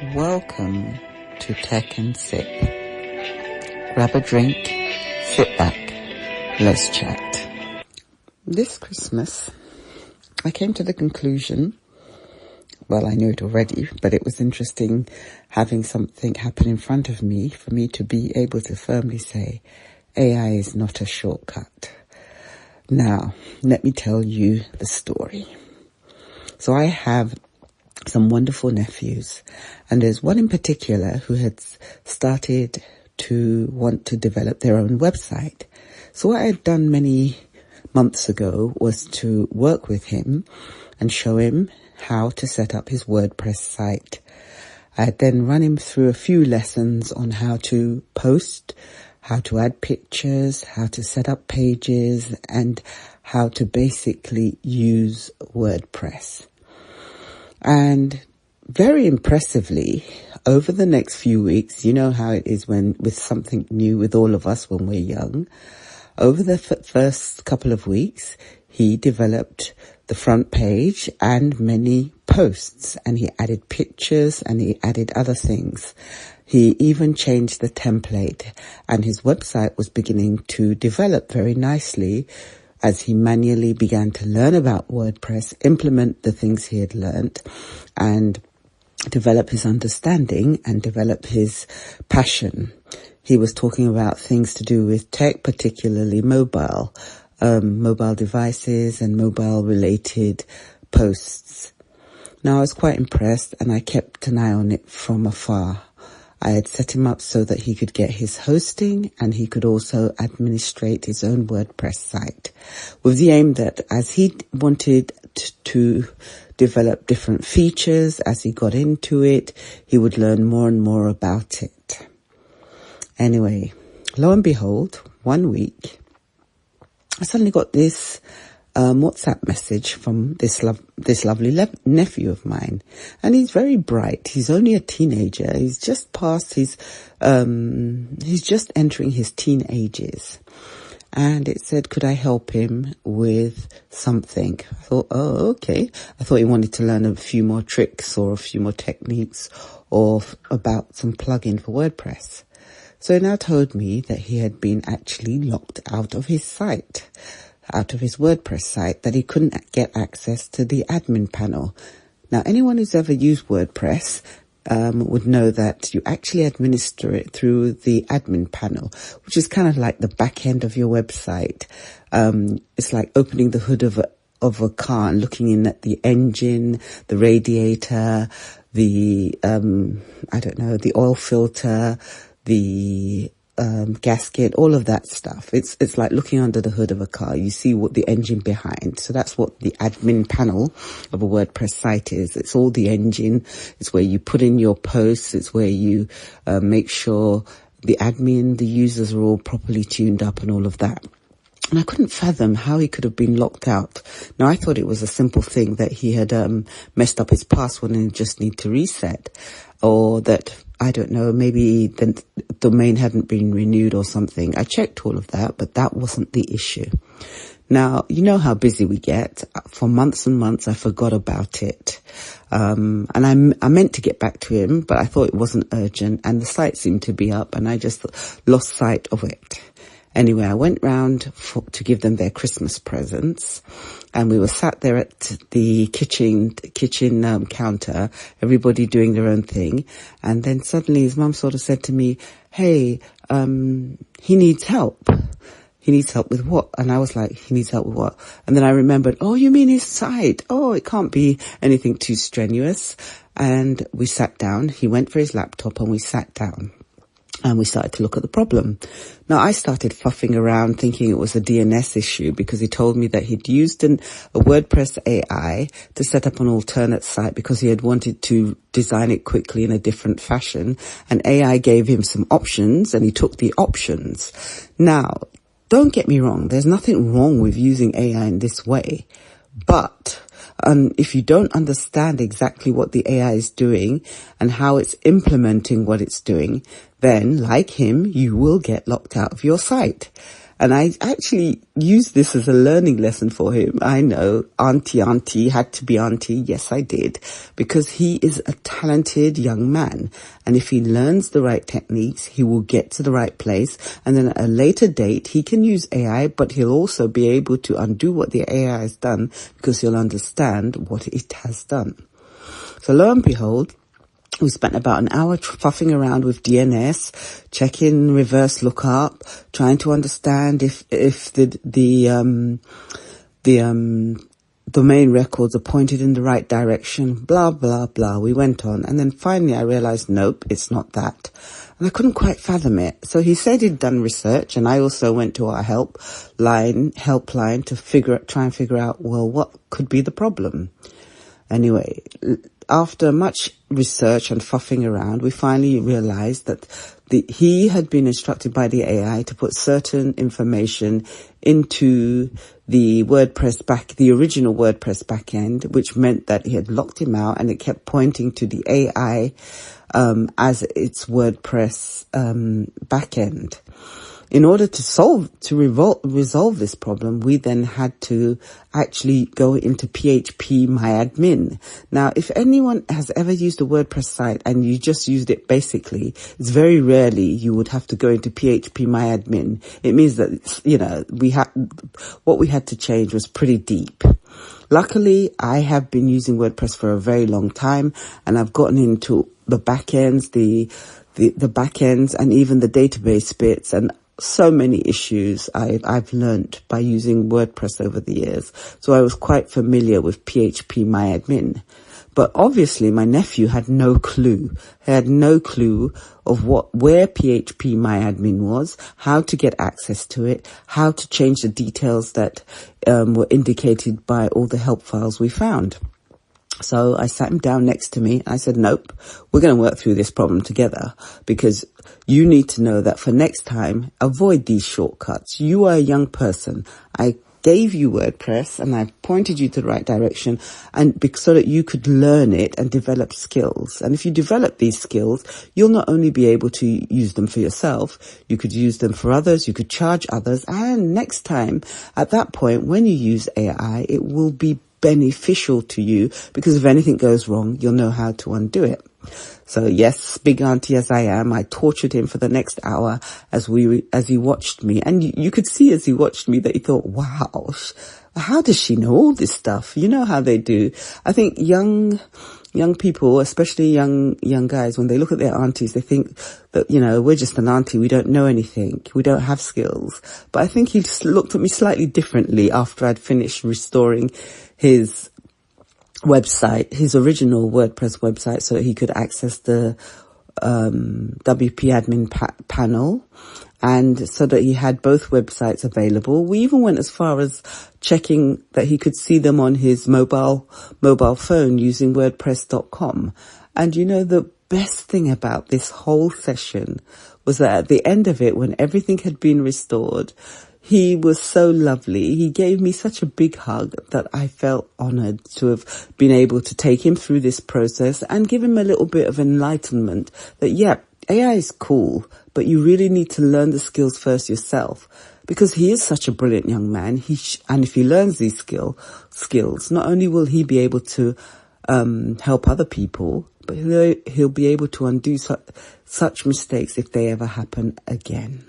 Welcome to Tech and Sip. Grab a drink, sit back, let's chat. This Christmas, I came to the conclusion, well, I knew it already, but it was interesting having something happen in front of me for me to be able to firmly say, AI is not a shortcut. Now, let me tell you the story. So I have some wonderful nephews, and there's one in particular who had started to want to develop their own website. So what I had done many months ago was to work with him and show him how to set up his WordPress site. I had then run him through a few lessons on how to post, how to add pictures, how to set up pages, and how to basically use WordPress. And very impressively, over the next few weeks, you know how it is when with something new with all of us when we're young, over the first couple of weeks, he developed the front page and many posts, and he added pictures and he added other things. He even changed the template, and his website was beginning to develop very nicely as he manually began to learn about WordPress, implement the things he had learned, and develop his understanding and develop his passion. He was talking about things to do with tech, particularly mobile devices and mobile-related posts. Now, I was quite impressed, and I kept an eye on it from afar. I had set him up so that he could get his hosting and he could also administrate his own WordPress site, with the aim that as he wanted to develop different features, as he got into it, he would learn more and more about it. Anyway, lo and behold, one week, I suddenly got this WhatsApp message from this lovely nephew of mine, and he's very bright. He's only a teenager. He's just past his, he's just entering his teen ages. And it said, could I help him with something? I thought, oh, okay. I thought he wanted to learn a few more tricks or a few more techniques or about some plugin for WordPress. So he now told me that he had been actually locked out of his site, out of his WordPress site, that he couldn't get access to the admin panel. Now, anyone who's ever used WordPress would know that you actually administer it through the admin panel, which is kind of like the back end of your website. It's like opening the hood of a car and looking in at the engine, the radiator, the the oil filter, the gasket, all of that stuff. It's like looking under the hood of a car. You see what the engine behind. So that's what the admin panel of a WordPress site is. It's all the engine. It's where you put in your posts. It's where you make sure the admin, the users are all properly tuned up and all of that. And I couldn't fathom how he could have been locked out. Now, I thought it was a simple thing that he had messed up his password and just need to reset, or that, I don't know, maybe the domain hadn't been renewed or something. I checked all of that, but that wasn't the issue. Now, you know how busy we get. For months and months, I forgot about it. And I meant to get back to him, but I thought it wasn't urgent, and the site seemed to be up, and I just lost sight of it. Anyway, I went round to give them their Christmas presents, and we were sat there at the kitchen counter, everybody doing their own thing. And then suddenly his mum sort of said to me, hey, he needs help. He needs help with what? And I was like, he needs help with what? And then I remembered, oh, you mean his site? Oh, it can't be anything too strenuous. And we sat down. He went for his laptop and we sat down. And we started to look at the problem. Now, I started fuffing around thinking it was a DNS issue, because he told me that he'd used a WordPress AI to set up an alternate site because he had wanted to design it quickly in a different fashion. And AI gave him some options, and he took the options. Now, don't get me wrong. There's nothing wrong with using AI in this way. But if you don't understand exactly what the AI is doing and how it's implementing what it's doing, then, like him, you will get locked out of your site. And I actually used this as a learning lesson for him. I know, auntie had to be auntie. Yes, I did. Because he is a talented young man. And if he learns the right techniques, he will get to the right place. And then at a later date, he can use AI, but he'll also be able to undo what the AI has done because he'll understand what it has done. So lo and behold, we spent about an hour fuffing around with DNS, checking reverse lookup, trying to understand if the domain records are pointed in the right direction, blah, blah, blah. We went on. And then finally I realized, nope, it's not that. And I couldn't quite fathom it. So he said he'd done research, and I also went to our helpline to try and figure out, well, what could be the problem? Anyway, after much research and fuffing around, we finally realized that he had been instructed by the AI to put certain information into the original WordPress backend, which meant that he had locked him out, and it kept pointing to the AI as its WordPress backend. In order to resolve this problem, we then had to actually go into phpMyAdmin. Now, if anyone has ever used a WordPress site and you just used it basically, it's very rarely you would have to go into phpMyAdmin. It means that, what we had to change was pretty deep. Luckily, I have been using WordPress for a very long time, and I've gotten into the backends, the backends, and even the database bits, and so many issues I've learnt by using WordPress over the years. So I was quite familiar with phpMyAdmin. But obviously my nephew had no clue. He had no clue of where phpMyAdmin was, how to get access to it, how to change the details that were indicated by all the help files we found. So I sat him down next to me. I said, nope, we're going to work through this problem together, because you need to know that for next time, avoid these shortcuts. You are a young person. I gave you WordPress and I pointed you to the right direction, and so that you could learn it and develop skills. And if you develop these skills, you'll not only be able to use them for yourself, you could use them for others, you could charge others. And next time, at that point, when you use AI, it will be beneficial to you, because if anything goes wrong, you'll know how to undo it. So yes, big auntie as I am, I tortured him for the next hour as he watched me. And you could see as he watched me that he thought, wow, how does she know all this stuff? You know how they do. I think young people, especially young guys, when they look at their aunties, they think that, we're just an auntie. We don't know anything. We don't have skills. But I think he just looked at me slightly differently after I'd finished restoring his website, his original WordPress website, so that he could access the WP admin panel, and so that he had both websites available. We even went as far as checking that he could see them on his mobile phone using WordPress.com. And the best thing about this whole session was that at the end of it, when everything had been restored, he was so lovely. He gave me such a big hug that I felt honored to have been able to take him through this process and give him a little bit of enlightenment that, yeah, AI is cool, but you really need to learn the skills first yourself, because he is such a brilliant young man. And if he learns these skills, not only will he be able to help other people, but he'll be able to undo such mistakes if they ever happen again.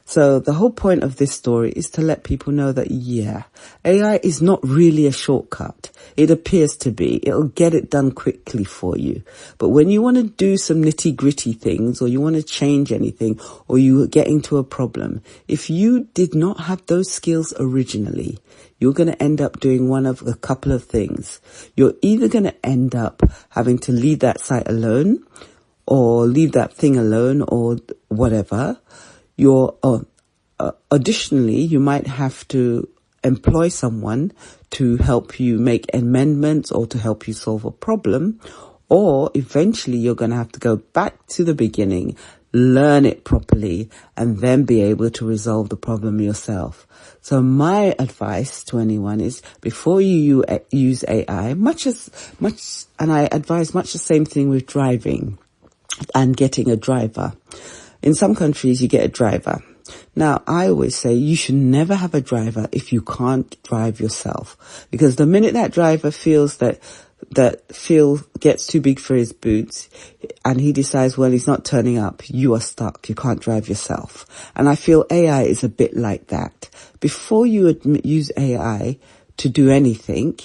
So the whole point of this story is to let people know that, yeah, AI is not really a shortcut. It appears to be. It'll get it done quickly for you. But when you want to do some nitty-gritty things, or you want to change anything, or you get into a problem, if you did not have those skills originally, you're going to end up doing one of a couple of things. You're either going to end up having to leave that site alone, or leave that thing alone, or whatever. Additionally, you might have to employ someone to help you make amendments or to help you solve a problem, or eventually you're going to have to go back to the beginning, learn it properly, and then be able to resolve the problem yourself. So my advice to anyone is, before you use AI, and I advise much the same thing with driving and getting a driver. In some countries, you get a driver. Now, I always say you should never have a driver if you can't drive yourself, because the minute that driver feels that Phil gets too big for his boots and he decides, well, he's not turning up, you are stuck. You can't drive yourself. And I feel AI is a bit like that. Before you use AI to do anything,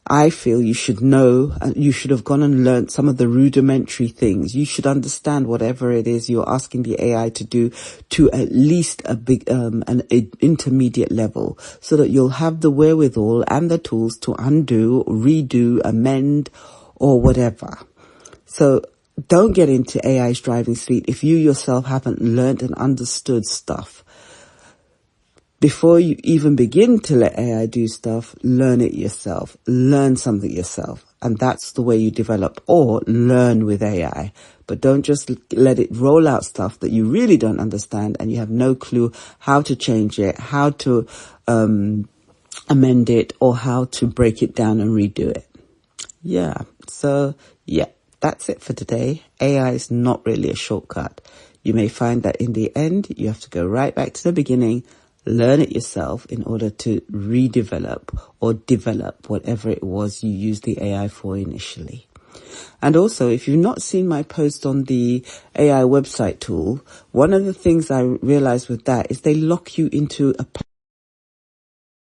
I feel you should know, you should have gone and learned some of the rudimentary things. You should understand whatever it is you're asking the AI to do to at least an intermediate level, so that you'll have the wherewithal and the tools to undo, redo, amend, or whatever. So don't get into AI's driving seat if you yourself haven't learned and understood stuff. Before you even begin to let AI do stuff, learn it yourself. Learn something yourself. And that's the way you develop, or learn with AI. But don't just let it roll out stuff that you really don't understand and you have no clue how to change it, how to amend it, or how to break it down and redo it. Yeah. So, yeah, that's it for today. AI is not really a shortcut. You may find that in the end, you have to go right back to the beginning, learn it yourself in order to redevelop or develop whatever it was you used the AI for initially. And also, if you've not seen my post on the AI website tool, one of the things I realized with that is they lock you into a